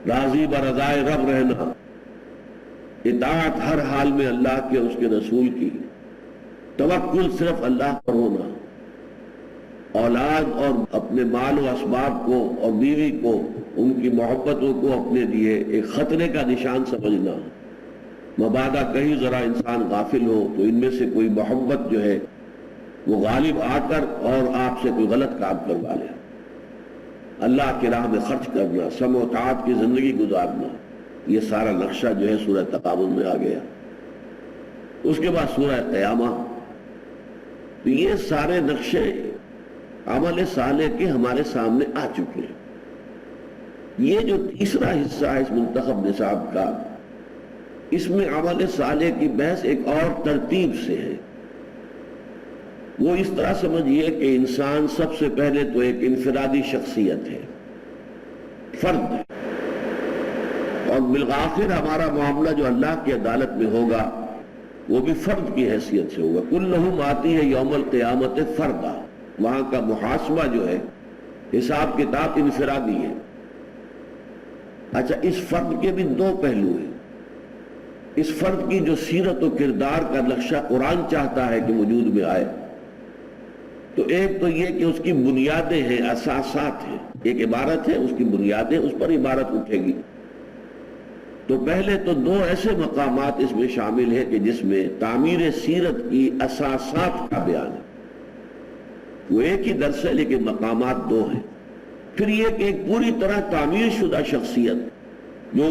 S2: راضی برضائے رب رہنا، اطاعت ہر حال میں اللہ کے اس کے رسول کی، توکل صرف اللہ پر ہونا، اولاد اور اپنے مال و اسباب کو اور بیوی کو، ان کی محبتوں کو اپنے لیے ایک خطرے کا نشان سمجھنا، مبادا کہیں ذرا انسان غافل ہو تو ان میں سے کوئی محبت جو ہے وہ غالب آ کر اور آپ سے کوئی غلط کام کروا لے۔ اللہ کی راہ میں خرچ کرنا، سمع و طاعت کی زندگی گزارنا، یہ سارا نقشہ جو ہے سورہ تغابن میں آ گیا۔ اس کے بعد سورہ قیامہ، تو یہ سارے نقشے عمل صالح کے ہمارے سامنے آ چکے ہیں۔ یہ جو تیسرا حصہ ہے اس منتخب نصاب کا، اس میں عمل صالح کی بحث ایک اور ترتیب سے ہے۔ وہ اس طرح سمجھیے کہ انسان سب سے پہلے تو ایک انفرادی شخصیت ہے، فرد ہے، اور بالآخر ہمارا معاملہ جو اللہ کی عدالت میں ہوگا وہ بھی فرد کی حیثیت سے ہوگا۔ کلہم آتی ہے یوم القیامت فردا، وہاں کا محاسبہ جو ہے، حساب کتاب انفرادی ہے۔ اچھا، اس فرد کے بھی دو پہلو ہیں۔ اس فرد کی جو سیرت و کردار کا نقشہ قرآن چاہتا ہے کہ وجود میں آئے، تو ایک تو یہ کہ اس کی بنیادیں ہیں، اساسات ہیں، ایک عبارت ہے، اس کی بنیادیں، اس پر عبارت اٹھے گی۔ تو پہلے تو دو ایسے مقامات اس میں شامل ہیں کہ جس میں تعمیر سیرت کی اساسات کا بیان ہے۔ وہ ایک ہی درس ہے لیکن مقامات دو ہیں۔ پھر یہ کہ ایک پوری طرح تعمیر شدہ شخصیت جو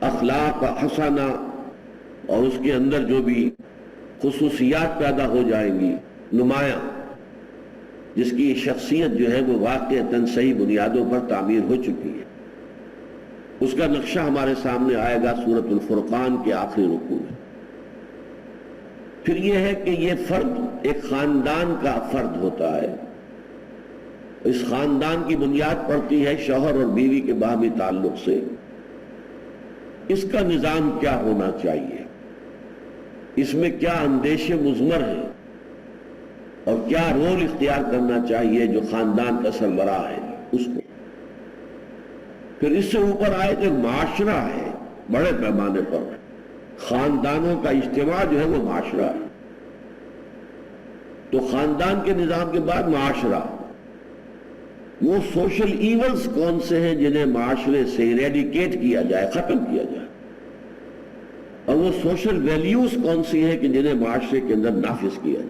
S2: اخلاق حسنہ اور اس کے اندر جو بھی خصوصیات پیدا ہو جائیں گی نمایاں، جس کی شخصیت جو ہے وہ واقعتاً صحیح بنیادوں پر تعمیر ہو چکی ہے، اس کا نقشہ ہمارے سامنے آئے گا سورۃ الفرقان کے آخری رکوع میں۔ پھر یہ ہے کہ یہ فرد ایک خاندان کا فرد ہوتا ہے، اس خاندان کی بنیاد پڑتی ہے شوہر اور بیوی کے باہمی تعلق سے۔ اس کا نظام کیا ہونا چاہیے، اس میں کیا اندیشے مضمر ہیں اور کیا رول اختیار کرنا چاہیے جو خاندان کا سربراہ ہے اس کو۔ پھر اس سے اوپر آئے کہ معاشرہ ہے، بڑے پیمانے پر خاندانوں کا اجتماع جو ہے وہ معاشرہ ہے۔ تو خاندان کے نظام کے بعد معاشرہ، وہ سوشل ایونز کون سے ہیں جنہیں معاشرے سے ایریڈیکیٹ کیا جائے، ختم کیا جائے، اور وہ سوشل ویلیوز کون سی ہیں کہ جنہیں معاشرے کے اندر نافذ کیا جائے۔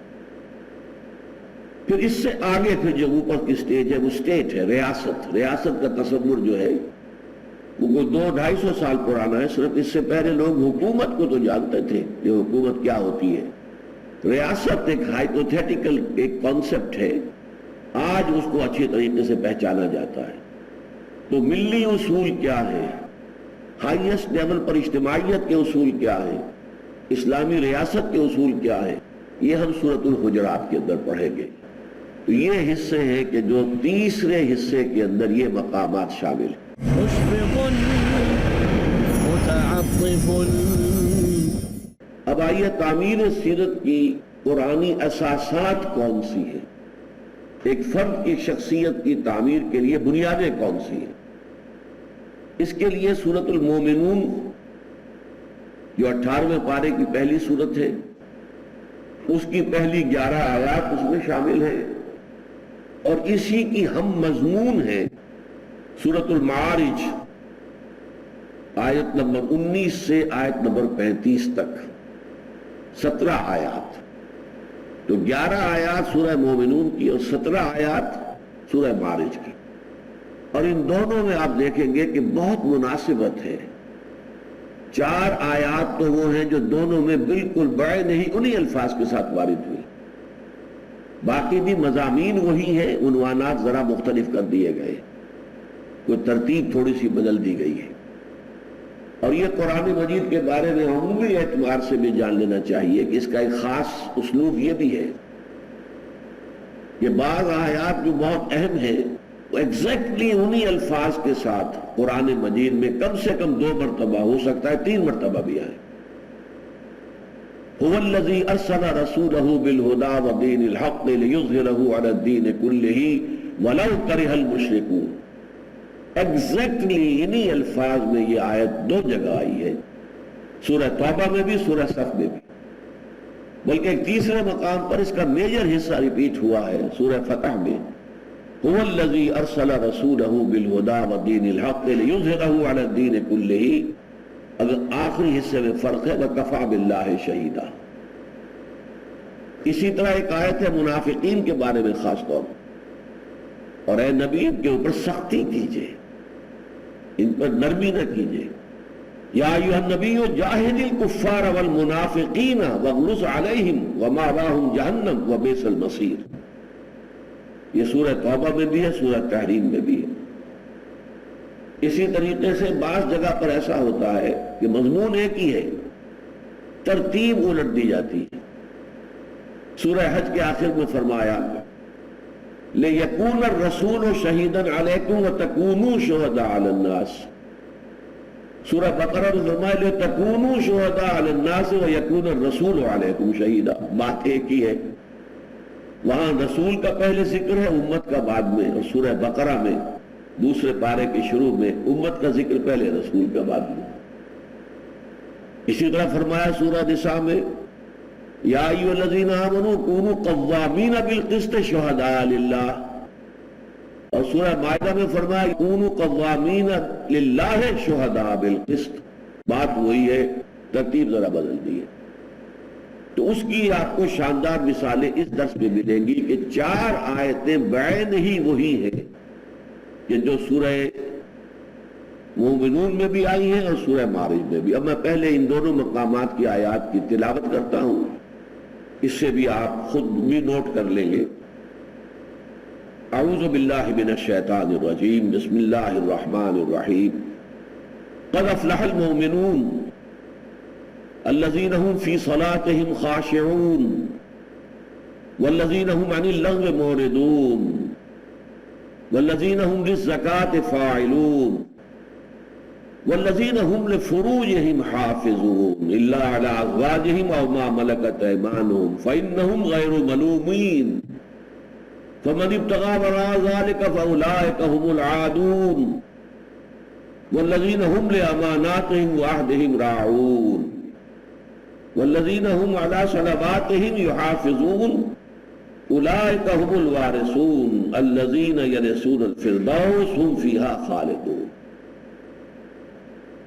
S2: پھر اس سے آگے پھر جو اوپر کی سٹیج ہے وہ سٹیٹ ہے، ریاست۔ ریاست کا تصور جو ہے وہ 200-250 سال پرانا ہے۔ صرف اس سے پہلے لوگ حکومت کو تو جانتے تھے کہ حکومت کیا ہوتی ہے۔ ریاست ایک ہائپوتھیٹیکل ایک کانسیپٹ ہے، آج اس کو اچھی طریقے سے پہچانا جاتا ہے۔ تو ملی اصول کیا ہے، ہائیسٹ لیول پر اجتماعیت کے اصول کیا ہے، اسلامی ریاست کے اصول کیا ہے، یہ ہم سورۃ الحجرات کے اندر پڑھیں گے۔ تو یہ حصے ہیں کہ جو تیسرے حصے کے اندر یہ مقامات شامل ہیں۔
S1: مشفق متعطف۔
S2: اب آئیے تعمیر سیرت کی قرآنی اساسات کون سی ہیں، ایک فرد کی شخصیت کی تعمیر کے لیے بنیادیں کون سی ہیں۔ اس کے لیے سورۃ المومنون جو 18ویں پارے کی پہلی سورت ہے، اس کی پہلی 11 آیات اس میں شامل ہیں، اور اسی کی ہم مضمون ہے سورۃ المعارج آیت نمبر 19 سے آیت نمبر 35 تک 17 آیات۔ تو 11 آیات سورہ مومنون کی اور 17 آیات سورہ معارج کی، اور ان دونوں میں آپ دیکھیں گے کہ بہت مناسبت ہے۔ 4 آیات تو وہ ہیں جو دونوں میں بالکل بڑے نہیں انہی الفاظ کے ساتھ وارد ہوئی، باقی بھی مضامین وہی ہیں، عنوانات ذرا مختلف کر دیے گئے۔ کوئی ترتیب تھوڑی سی بدل دی گئی ہے. اور یہ قرآن مجید کے بارے میں عمومی اعتبار سے بھی جان لینا چاہیے کہ اس کا ایک خاص اسلوب یہ بھی ہے کہ بعض آیات جو بہت اہم ہیں وہ ایگزیکٹلی انہی الفاظ کے ساتھ قرآن مجید میں کم سے کم 2 مرتبہ، ہو سکتا ہے 3 مرتبہ بھی آئے. هو الذي ارسل رسوله بالهدى ودين الحق ليظهره على الدين كله ولو كره المشركون. ایگزیکٹلی انہی الفاظ میں یہ آیت 2 جگہ آئی ہے، سورہ توبہ میں بھی، سورہ صف میں بھی، بلکہ ایک تیسرے مقام پر اس کا میجر حصہ ریپیٹ ہوا ہے سورہ فتح میں. هو الذي ارسل رسوله بالهدى ودين الحق ليظهره على الدين كله. اگر آخری حصے میں فرق ہے وَكَفَى بِاللَّهِ شَهِيدًا. اسی طرح ایک آیت ہے منافقین کے بارے میں خاص طور پر، اور اے نبی ان کے اوپر سختی کیجئے، ان پر نرمی نہ کیجئے. یا ایھا النبی جاہد الکفار والمنافقین واغلظ علیہم ومأواہم جہنم وبئس المصیر. یہ سورہ توبہ میں بھی ہے، سورہ تحریم میں بھی ہے. اسی طریقے سے بعض جگہ پر ایسا ہوتا ہے کہ مضمون ایک ہی ہے، ترتیب الٹ دی جاتی ہے. سورہ حج کے آخر میں فرمایا لِيَكُونَ الرَّسُولُ شَهِيدًا عَلَيْكُمْ وَتَكُونُوا شُهَدَاءَ عَلَى النَّاسِ. سورہ بقرہ میں فرمایا لِتَكُونُوا شُهَدَاءَ عَلَى النَّاسِ وَيَكُونَ الرَّسُولُ عَلَيْكُمْ شَهِيدًا. بات ایک ہی ہے، وہاں رسول کا پہلے ذکر ہے، امت کا بعد میں. اور سورہ بقرہ میں دوسرے پارے کے شروع میں امت کا ذکر پہلے، رسول کا بعد میں. اسی طرح فرمایا سورہ نساء میں یا ایھا الذین آمنوا کونوا قوامین بالقسط شہداء للہ. اور سورہ مائدہ میں فرمایا کونوا قوامین للہ شہداء بالقسط. بات وہی ہے، ترتیب ذرا بدل دی ہے. تو اس کی آپ کو شاندار مثالیں اس درس میں ملیں گی کہ 4 آیتیں بعین ہی وہی ہیں کہ جو سورہ مومنون میں بھی آئی ہیں اور سورہ معارج میں بھی. اب میں پہلے ان دونوں مقامات کی آیات کی تلاوت کرتا ہوں، اس سے بھی آپ خود بھی نوٹ کر لیں گے. اعوذ باللہ من الشیطان الرجیم، بسم اللہ الرحمن الرحیم. قد افلح المؤمنون الذین هم فی صلاتهم خاشعون والذین هم عن اللغو معرضون والذین هم للزکاة فاعلون والذین هم لفروجهم حافظون الا على ازواجهم او ما ملكت ايمانهم فانهم غیر ملومین فمن ابتغى وراء ذلك فاولئک هم العادون والذین هم لاماناتهم وعهدهم راعون والذین هم على صلواتهم يحافظون اولئک هم الوارثون الذین یرثون الفردوس هم فیہا خالدون.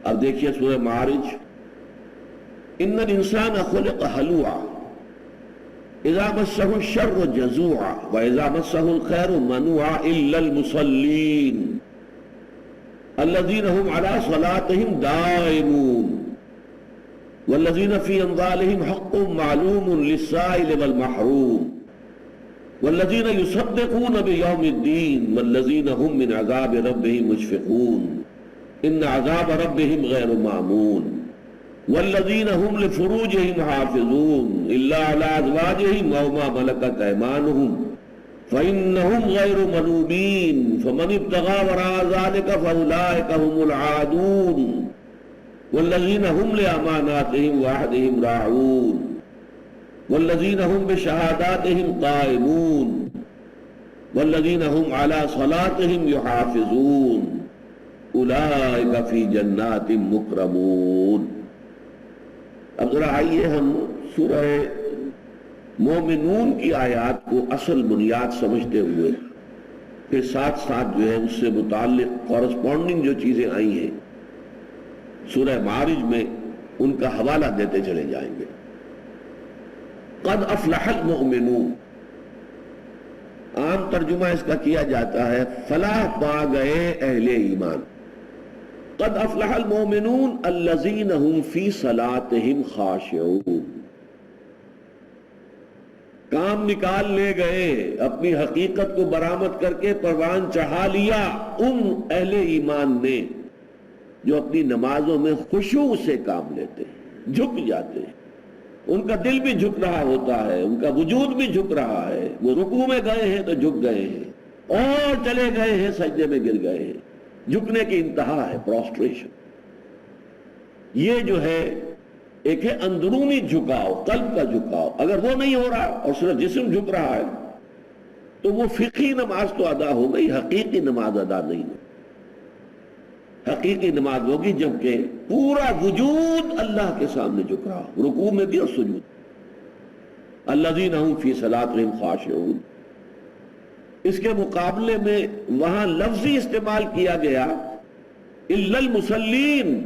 S2: اب دیکھیے سورہ معارج. ان الانسان خلق ہلوعا اذا مسہ الشر جزوعا واذا مسہ الخیر منوعا الا المصلین الذین هم على صلاتهم دائمون والذین فی اموالهم حق معلوم للسائل والمحروم والذین یصدقون بیوم الدین والذین هم من عذاب ربهم مشفقون ان عذاب ربهم غیر مامون والذین هم لفروجهم حافظون الا على ازواجهم او ما ملكت ايمانهم فانهم غیر ملومین فمن ابتغى وراء ذلك فاولئک هم العادون والذین هم لأماناتهم وعهدهم راعون والذین هم بشهاداتهم قائمون والذین هم على صلاتهم يحافظون اولئک فی جنات مکرمون. اب ذرا آئیے ہم سورہ مومنون کی آیات کو اصل بنیاد سمجھتے ہوئے پھر ساتھ ساتھ جو ہے اس سے متعلق کورسپونڈنگ جو چیزیں آئی ہیں سورہ معارج میں ان کا حوالہ دیتے چلے جائیں گے. قد افلح المؤمنون، عام ترجمہ اس کا کیا جاتا ہے فلاح پا گئے اہل ایمان. قد افلح المؤمنون الذین هم فی صلاتهم خاشعون. کام نکال لے گئے، اپنی حقیقت کو برآمد کر کے پروان چڑھا لیا ان اہل ایمان نے جو اپنی نمازوں میں خشوع سے کام لیتے ہیں، جھک جاتے ہیں، ان کا دل بھی جھک رہا ہوتا ہے، ان کا وجود بھی جھک رہا ہے، وہ رکوع میں گئے ہیں تو جھک گئے ہیں اور چلے گئے ہیں سجدے میں گر گئے ہیں، جھکنے کی انتہا ہے پروسٹریشن۔ یہ جو ہے ایک ہے اندرونی جھکاؤ، قلب کا جھکاؤ، اگر وہ نہیں ہو رہا اور صرف جسم جھک رہا ہے تو وہ فقہی نماز تو ادا ہو گئی، حقیقی نماز ادا نہیں ہوئی۔ حقیقی نماز ہوگی جبکہ پورا وجود اللہ کے سامنے جھک رہا ہو، رکوع میں بھی اور سجود۔ الذین هم فی صلاتہم خاشعون، اس کے مقابلے میں وہاں لفظی استعمال کیا گیا الا المصلین،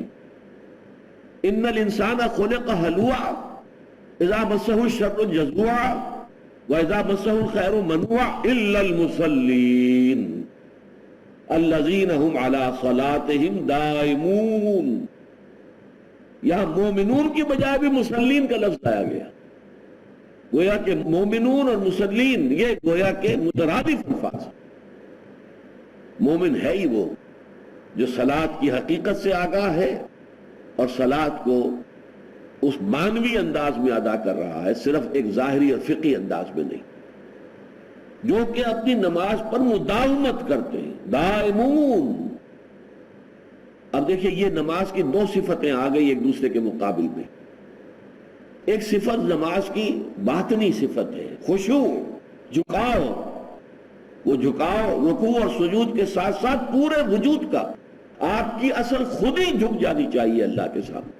S2: ان الانسان خلق ہلوعا اذا مسہ الشر جزوعا واذا مسہ الخیر منوعا الا المصلین الذین هم علی صلاتہم دائمون۔ یہاں مومنون کی بجائے بھی مسلین کا لفظ آیا گیا، گویا کہ مومنون اور مسلین یہ گویا کہ مترادف الفاظ۔ مومن ہے ہی وہ جو صلاۃ کی حقیقت سے آگاہ ہے اور صلاۃ کو اس معنوی انداز میں ادا کر رہا ہے، صرف ایک ظاہری اور فقہی انداز میں نہیں، جو کہ اپنی نماز پر مداومت کرتے ہیں، دائمون۔ اب دیکھیں یہ نماز کی دو صفتیں آ گئی ایک دوسرے کے مقابل میں۔ ایک صفت نماز کی باطنی صفت ہے، خشوع، جھکاؤ، وہ جھکاؤ رکوع اور سجود کے ساتھ ساتھ پورے وجود کا، آپ کی اصل خود ہی جھک جانی چاہیے اللہ کے سامنے۔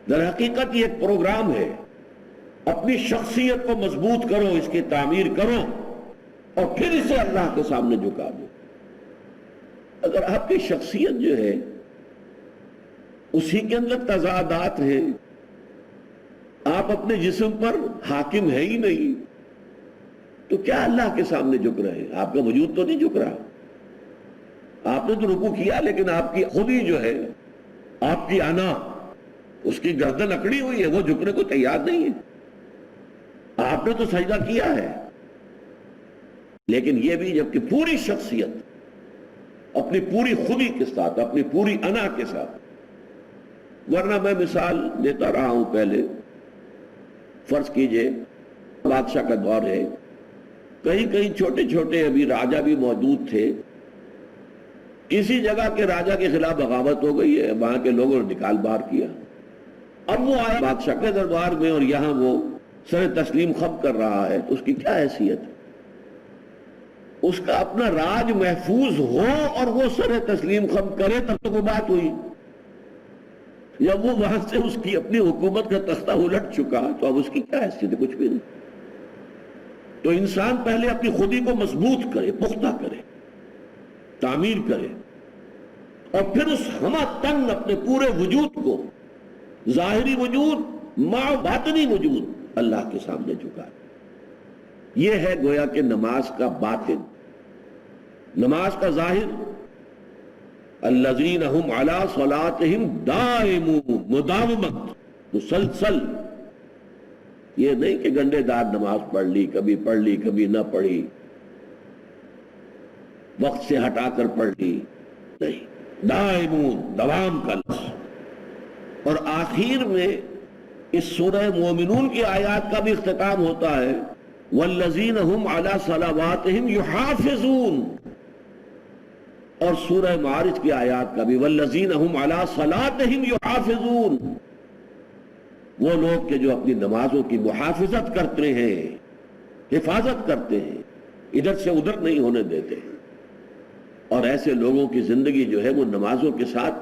S2: در حقیقت یہ ایک پروگرام ہے، اپنی شخصیت کو مضبوط کرو، اس کی تعمیر کرو اور پھر اسے اللہ کے سامنے جھکا دو۔ اگر آپ کی شخصیت جو ہے اسی کے اندر تضادات ہیں، آپ اپنے جسم پر حاکم ہے ہی نہیں، تو کیا اللہ کے سامنے جھک رہے ہیں؟ آپ کا وجود تو نہیں جھک رہا، آپ نے تو رکوع کیا لیکن آپ کی خود ہی جو ہے، آپ کی انا، اس کی گردن اکڑی ہوئی ہے، وہ جھکنے کو تیار نہیں ہے۔ آپ نے تو سجدہ کیا ہے، لیکن یہ بھی جبکہ پوری شخصیت اپنی پوری خودی کے ساتھ، اپنی پوری انا کے ساتھ۔ ورنہ میں مثال دیتا رہا ہوں پہلے، فرض کیجئے بادشاہ کا دور ہے، کہیں کہیں چھوٹے چھوٹے ابھی راجہ بھی موجود تھے، کسی جگہ کے راجہ کے خلاف بغاوت ہو گئی ہے، وہاں کے لوگوں نے نکال باہر کیا، اب وہ آیا بادشاہ کے دربار میں اور یہاں وہ سر تسلیم خم کر رہا ہے، تو اس کی کیا حیثیت ہے؟ اس کا اپنا راج محفوظ ہو اور وہ سر تسلیم خم کرے تب تو وہ بات ہوئی، یا وہ وہاں سے اس کی اپنی حکومت کا تختہ الٹ چکا تو اب اس کی کیا حیثیت ہے؟ کچھ بھی نہیں۔ تو انسان پہلے اپنی خودی کو مضبوط کرے، پختہ کرے، تعمیر کرے، اور پھر اس ہمہ تنگ اپنے پورے وجود کو، ظاہری وجود مع باطنی وجود، اللہ کے سامنے جھکائے۔ یہ ہے گویا کہ نماز کا باطن۔ نماز کا ظاہر الذین هم علی صلاتہم دائمون، مداومت، مسلسل، یہ نہیں کہ گنڈے دار نماز پڑھ لی کبھی نہ پڑھی، وقت سے ہٹا کر پڑھ لی، نہیں، دائمون، دوام کا لفظ۔ اور آخر میں اس سورہ مومنون کی آیات کا بھی اختتام ہوتا ہے والذین هم علی صلواتہم یحافظون، اور سورہ معارج کی آیات کا بھی والذین هم علی صلاتہم یحافظون، وہ لوگ کہ جو اپنی نمازوں کی محافظت کرتے ہیں، حفاظت کرتے ہیں، ادھر سے ادھر نہیں ہونے دیتے۔ اور ایسے لوگوں کی زندگی جو ہے وہ نمازوں کے ساتھ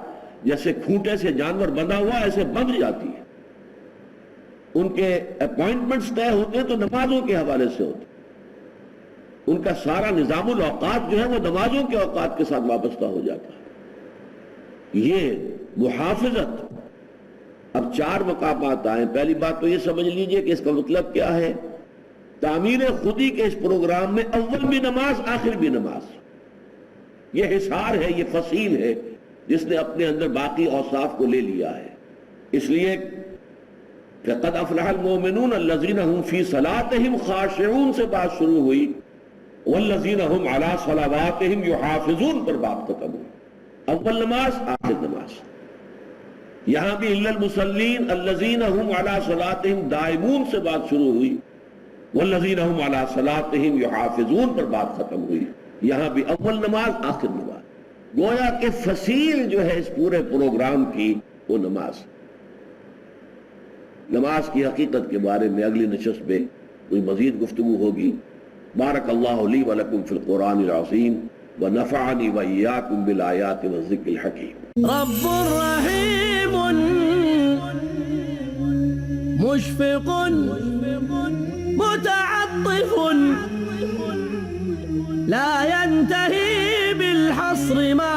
S2: جیسے کھوٹے سے جانور بندھا ہوا ایسے بندھ جاتی ہے۔ ان کے اپوائنٹمنٹس طے ہوتے ہیں تو نمازوں کے حوالے سے ہوتے ہیں، ان کا سارا نظام الاوقات جو ہے وہ نمازوں کے اوقات کے ساتھ وابستہ ہو جاتا ہے۔ یہ محافظت۔ اب 4 مقامات آئیں۔ پہلی بات تو یہ سمجھ لیجئے کہ اس کا مطلب کیا ہے، تعمیر خودی کے اس پروگرام میں اول بھی نماز آخر بھی نماز، یہ حصار ہے، یہ فصیل ہے جس نے اپنے اندر باقی اوصاف کو لے لیا ہے۔ اس لیے کہ قد افلح المؤمنون الذین هم فی صلاتهم خاشعون سے بات شروع ہوئی، والذین هم علی صلواتهم یحافظون پر بات ختم ہوئی۔ اول نماز آخر نماز، یہاں بھی الا المصلین الذین هم علی صلاتهم دائمون سے بات شروع ہوئی، والذین هم علی صلاتهم یحافظون پر بات ختم ہوئی۔ یہاں بھی اول نماز آخر نماز، گویا کہ فصیل جو ہے اس پورے پروگرام کی وہ نماز۔ نماز کی حقیقت کے بارے میں اگلی نشست میں کوئی مزید گفتگو ہوگی۔ بارک اللہ لی ولکم فی القرآن العظیم ونفعنی وإیاکم بالآیات والذکر الحکیم۔
S1: رب رحیم مشفق متعطف لا ينتهي بالحصر ما